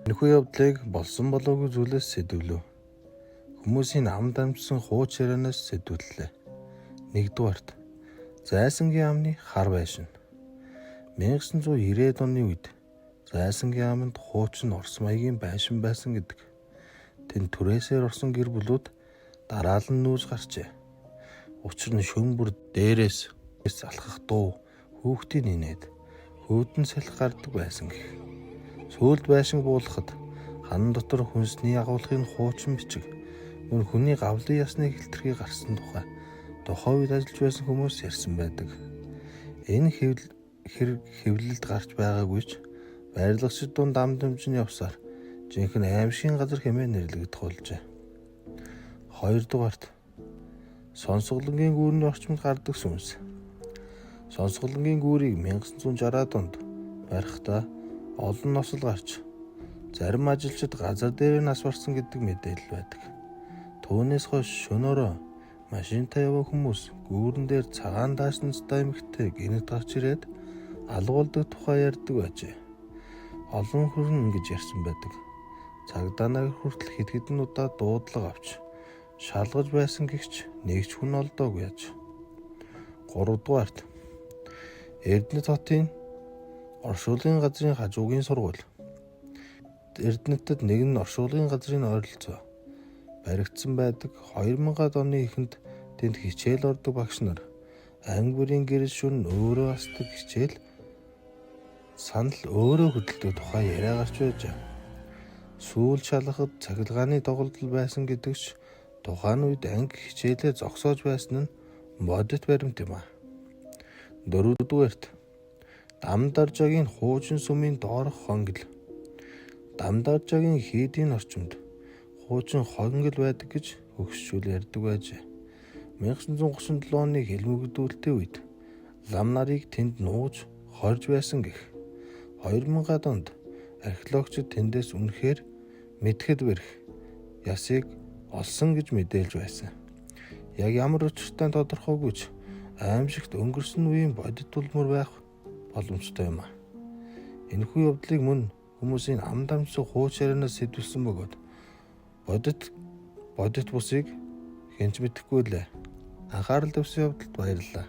Энэхүү явдлыг болсон болоогүй зүйлээс сэдвлэв. Хүмүүсийн амд амжсан хууч ярианаас сэдвлэлээ. 1-р Зайсангийн амны хар байшин. 1990-ад оны үед Зайсангийн аманд хуучин Орос маягийн байшин байсан гэдэг. Тэнд түрээсээр орсон гэр бүлүүд дараалан нүүж гарчээ. Учир нь шөнө бүр дээрээс алхах дуу, хүүхдийн инээд, хөөдөн салхи гардаг байсан гэх. Сүүлд байшин буулгахад хан дотор хүнсний агуулгын хуучин бичиг, мөн хүний гавлын ясны хэлтэрхий гарсан тухай тухайн үед ажиллаж байсан хүмүүс ярьсан байдаг. Энэ хэвлэлд гарч байгаагүй ч барилгачид дунд ам дамжин явсаар жинхэнэ аимшигын газар хэмээн нэрлэгдэх болжээ. 2-р Сонсголонгийн гүүрний орчимд гардаг сүнс. Сонсголонгийн гүүрийг 1960-ад онд барихдаа олон носол гарч зарим ажилчид газар дээр нас барсан гэдэг мэдээлэл байдаг. Түүнээс хойш шөнөөрөө машинтай яваа хүмүүс гүүрэн дээр цагаан даашинзтай эмэгтэй гинэт гарч ирээд алгуулдаг тухай ярьдаг байжээ. Олон хүрэн ингэж ярьсан байдаг. Цагдаа нар хүртэл хэд хэдэн удаа дуудлага авч шалгаж байсан гэгч нэг ч хүн олдоогүй яаж. 3-р Эрдэнэт хотын оршуулгын газрын хажуугын сургууль. Эрдэнэтэд нэгэн оршуулгын газрын ойролцоо баригдсан байдаг. 2000-ад оны эхэнд тэнд хичээл ордог багш нар анги бүрийн гэрэл шүн өөрөө асдаг хичээл санал өөрөө хөдөлдөг тухай яриа гарч байжээ. Сүүл шалгахад цахилгааны тоглолт байсан гэдэгч тухайн үед анги хичээлээ зогсоож байсан нь бодит баримт юм а. 4-р Дамдаржагийн хуучин сүмийн доорх хонгил. Дамдаржагийн хийдийн орчимд хуучин хонгил байдаг гэж хөгшчүүл ярьдаг байжээ. 1937 оны хэлмэгдүүлэлтийн үед лам нарыг тэнд нууж хорж байсан гэх. 2000-ад онд археологчид тэндээс үнэхээр мэдэхэд бэрх ясыг олсон гэж мэдээлж байсан. Яг ямар учиртай тодорхойгүй ч аимшигт өнгөрсөн үеийн бодит улмөр байх боломжтой юм а. Энэхүү явдлыг мөн хүмүүсийн амд амжсан хууч ярианаас сэдвүүлсэн бөгөөд бодит бусыг хэнч мэдэхгүй лээ. Анхаарал тавьсан явдалд баярлалаа.